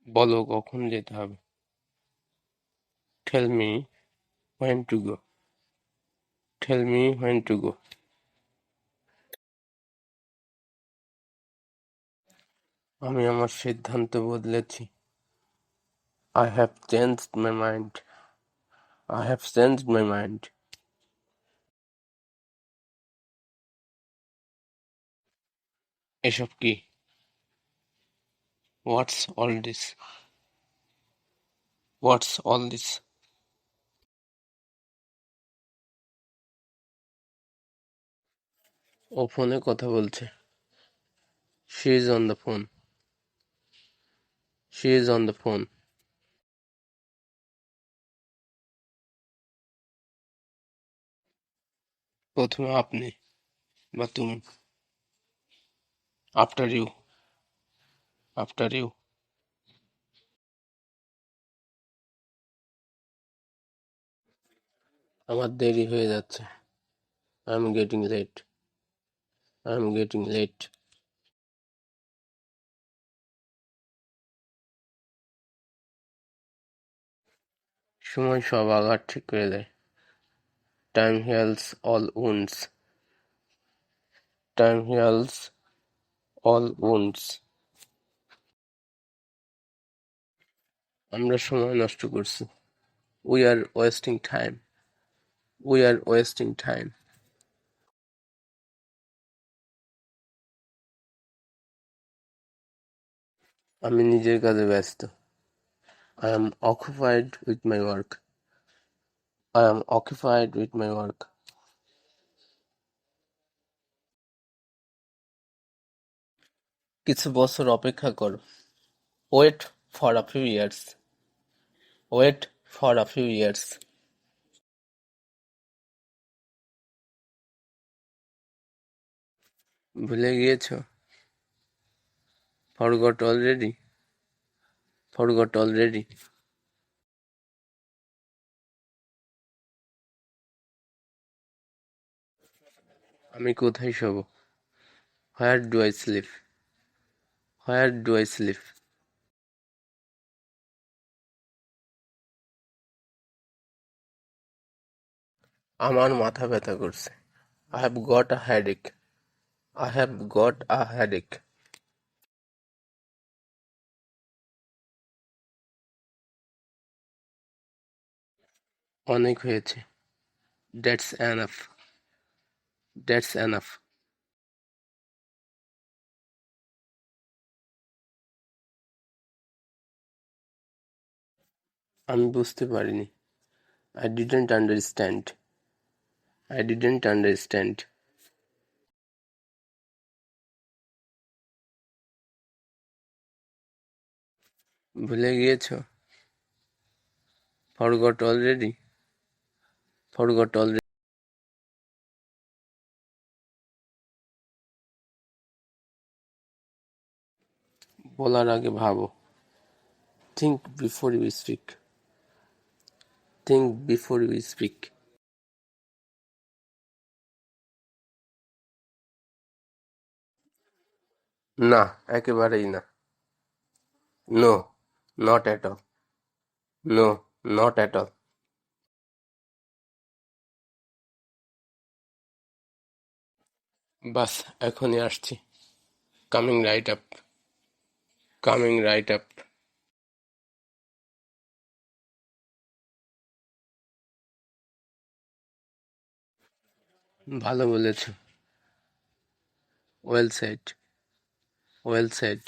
বলো কখন যেতে হবে? Tell me when to go. Tell me when to go. আমি আমার সিদ্ধান্ত বদলেছি। I have changed my mind. I have changed my mind. এসব কি? What's all this? What's all this? ও ফোনে কথা বলছে। She is on the phone. She is on the phone. প্রথমে আপনি বা তুমি। After you. After you. আমার দেরি হয়ে যাচ্ছে। I'm getting late. I'm getting late. সময় সব আঘাত ঠিক করে দেয়। Time heals all wounds. Time heals all wounds. আমরা সময় নষ্ট করছি। We are wasting time. We are wasting time. আমি নিজের কাজে ব্যস্ত। I am occupied with my work. I am occupied with my work. কিছু বছর অপেক্ষা করো। Wait for a few years. Wait for a few years. ভুলে গিয়েছো? Forgot already. Forgot already. আমি কোথায় শোবো? Where do I sleep? Where do I sleep? আমার মাথা ব্যথা করছে। I have got a headache. I have got a headache. অনেক হয়েছে। That's enough. That's enough. আমি বুঝতে পারিনি। I didn't understand. I didn't understand. ভুলে গিয়েছো? Forgot already. Forgot already. বলার আগে ভাবো। Think before you speak. Think before you speak. না, একেবারেই না। No, not at all. No, not at all. বাস, এখনই আসছি। Coming right up. Coming right up. ভালো বলেছো। Well said. Well said.